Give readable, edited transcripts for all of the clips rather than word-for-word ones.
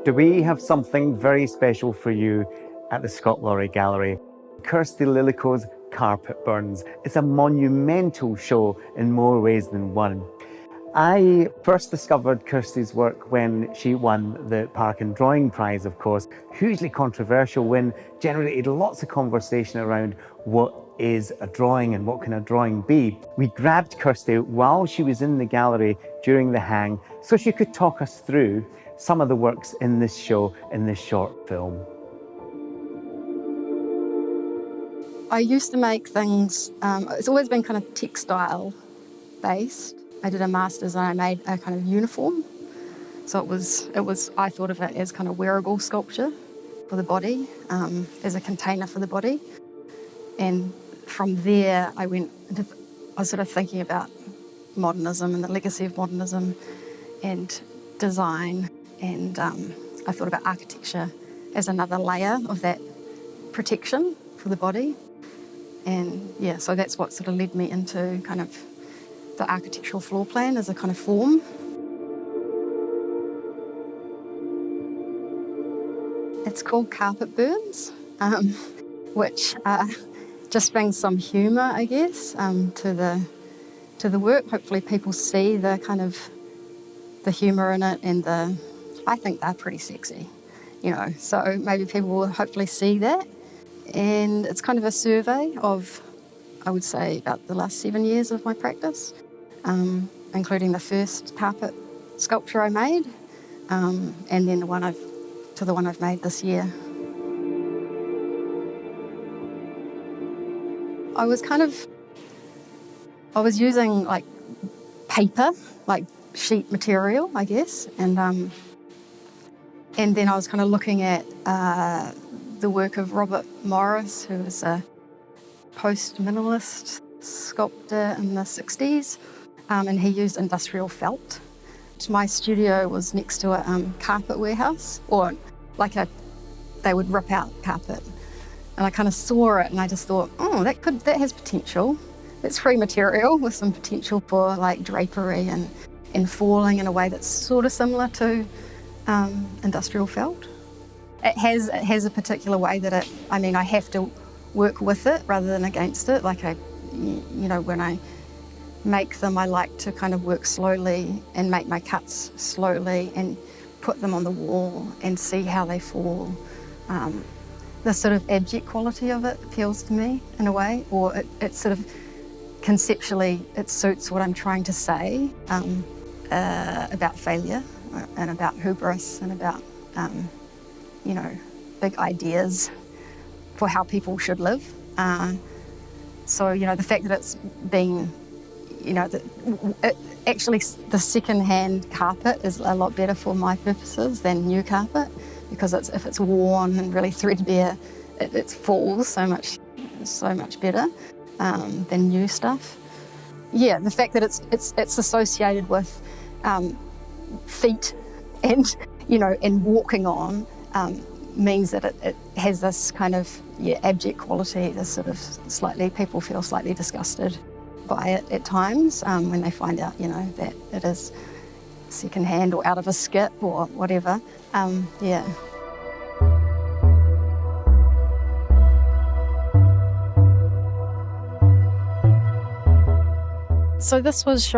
Do we have something very special for you at the Scott Laurie Gallery? Kirsty Lillico's Carpet Burns. It's a monumental show in more ways than one. I first discovered Kirsty's work when she won the Park and Drawing Prize, of course. Hugely controversial win, generated lots of conversation around what is a drawing and what can a drawing be. We grabbed Kirsty while she was in the gallery during the hang so she could talk us through some of the works in this show, in this short film. I used to make things, it's always been kind of textile based. I did a master's and I made a kind of uniform. So it was I thought of it as kind of wearable sculpture for the body, as a container for the body. And from there I was sort of thinking about modernism and the legacy of modernism and design. And I thought about architecture as another layer of that protection for the body. And yeah, so that's what sort of led me into kind of the architectural floor plan as a kind of form. It's called Carpet Burns, which just brings some humour, I guess, to the work. Hopefully people see the kind of the humour in it, and I think they're pretty sexy, so maybe people will hopefully see that. And it's kind of a survey of, I would say, about the last 7 years of my practice, including the first carpet sculpture I made, and then the one I've made this year. I was using like paper, like sheet material, I guess, and then I was kind of looking at the work of Robert Morris, who was a post-minimalist sculptor in the 60s, and he used industrial felt. My studio was next to a carpet warehouse, or they would rip out carpet. And I kind of saw it and I just thought, that has potential. It's free material with some potential for like drapery and falling in a way that's sort of similar to industrial felt. It has a particular way that I have to work with it rather than against it. Like when I make them, I like to kind of work slowly and make my cuts slowly and put them on the wall and see how they fall. The sort of abject quality of it appeals to me in a way, or it sort of conceptually it suits what I'm trying to say about failure and about hubris and about big ideas for how people should live. So the fact that it's been, actually the second-hand carpet is a lot better for my purposes than new carpet, because if it's worn and really threadbare, it falls so much better than new stuff. Yeah, the fact that it's associated with feet and and walking on means that it has this kind of abject quality. This sort of people feel slightly disgusted by it at times when they find out that it is secondhand or out of a skip or whatever. Yeah. So this was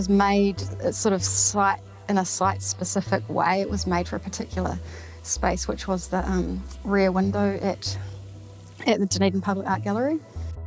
made sort of in a site-specific way. It was made for a particular space, which was the rear window at the Dunedin Public Art Gallery.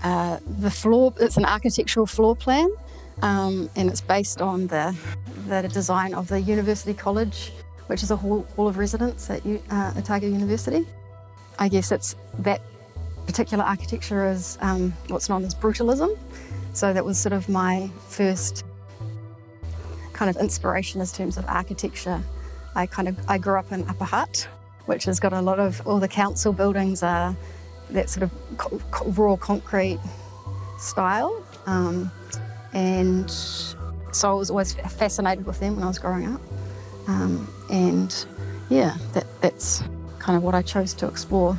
The floor, it's an architectural floor plan, and it's based on the design of the University College, which is a hall of residence at Otago University. I guess it's that particular architecture is what's known as brutalism. So that was sort of my first kind of inspiration in terms of architecture. I grew up in Upper Hutt, which has got a lot of, all the council buildings are that sort of raw concrete style. And so I was always fascinated with them when I was growing up. And yeah, that's kind of what I chose to explore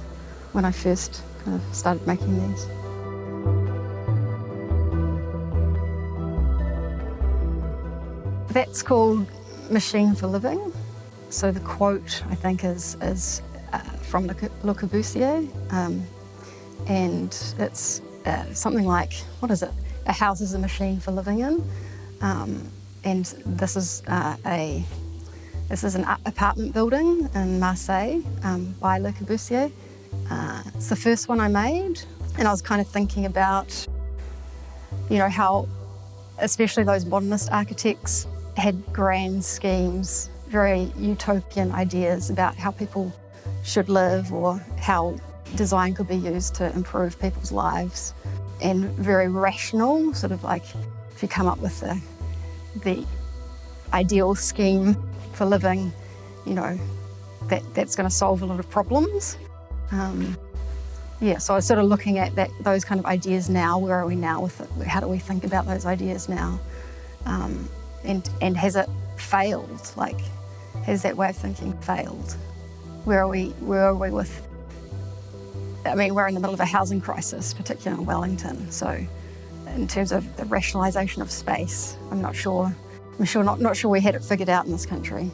when I first kind of started making these. That's called Machine for Living. So the quote, I think, is from Le Corbusier, and it's something like, what is it? A house is a machine for living in. And this is an apartment building in Marseille by Le Corbusier. It's the first one I made, and I was kind of thinking about, how especially those modernist architects had grand schemes, very utopian ideas about how people should live or how design could be used to improve people's lives, and very rational, sort of like if you come up with the ideal scheme for living, that's going to solve a lot of problems. So I was sort of looking at those kind of ideas now. Where are we now with it? How do we think about those ideas now? And has it failed? Like, has that way of thinking failed? Where are we with? I mean, we're in the middle of a housing crisis, particularly in Wellington. So, in terms of the rationalisation of space, I'm not sure we had it figured out in this country.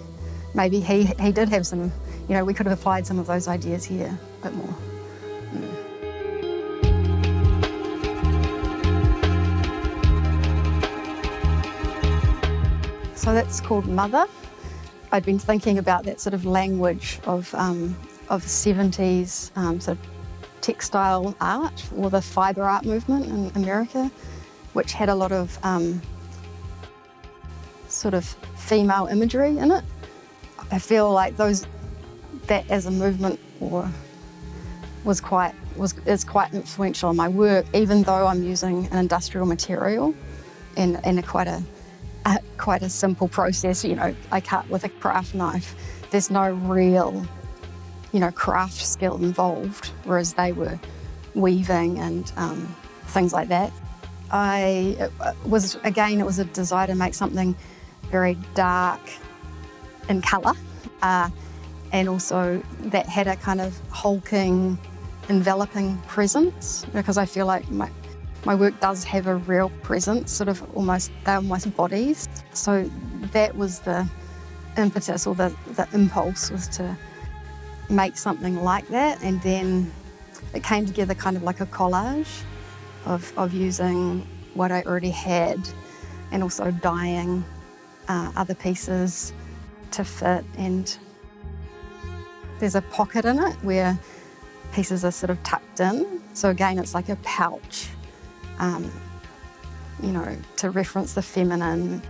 Maybe he did have some. We could have applied some of those ideas here a bit more. So that's called Mother. I'd been thinking about that sort of language of 70s sort of textile art, or the fibre art movement in America, which had a lot of sort of female imagery in it. I feel like that as a movement is quite influential in my work, even though I'm using an industrial material and quite a simple process. I cut with a craft knife. There's no real, craft skill involved, whereas they were weaving and things like that. It was a desire to make something very dark in colour, and also that had a kind of hulking, enveloping presence, because I feel like my work does have a real presence, they're almost bodies. So that was the impetus, or the impulse, was to make something like that. And then it came together kind of like a collage of using what I already had, and also dyeing other pieces to fit. And there's a pocket in it where pieces are sort of tucked in. So again, it's like a pouch, to reference the feminine.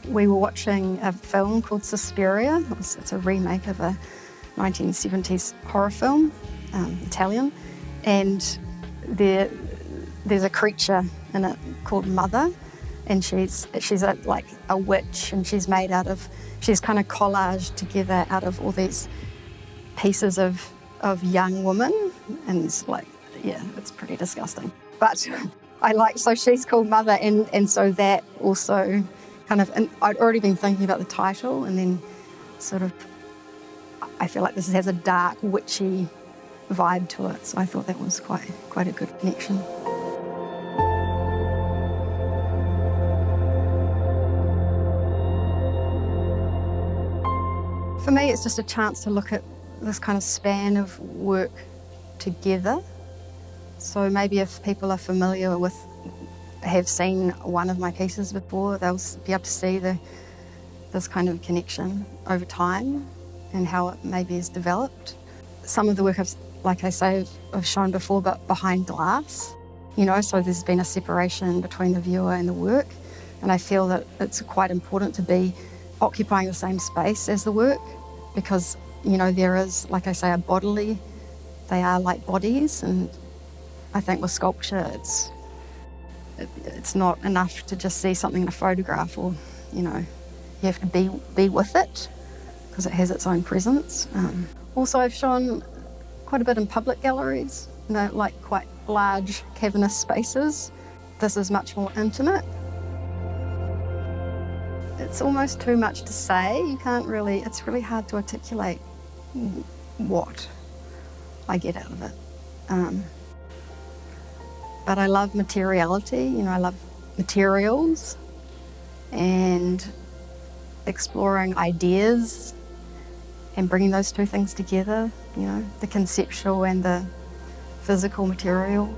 We were watching a film called Suspiria. It's a remake of a 1970s horror film, Italian, and there's a creature in it called Mother, and she's like a witch, and she's kind of collaged together out of all these pieces of young women, and it's like, it's pretty disgusting. But so she's called Mother, and so that also kind of, and I'd already been thinking about the title, and then sort of, I feel like this has a dark, witchy vibe to it, so I thought that was quite a good connection. For me, it's just a chance to look at this kind of span of work together. So maybe if people are familiar with, have seen one of my pieces before, they'll be able to see this kind of connection over time and how it maybe is developed. Some of the work, I've shown before, but behind glass, so there's been a separation between the viewer and the work. And I feel that it's quite important to be occupying the same space as the work, because, there is, like I say, they are like bodies. And I think with sculpture, it's not enough to just see something in a photograph, or, you have to be with it, because it has its own presence. Also, I've shown quite a bit in public galleries, like quite large cavernous spaces. This is much more intimate. It's almost too much to say. It's really hard to articulate what I get out of it. But I love materiality, I love materials and exploring ideas and bringing those two things together, you know, the conceptual and the physical material.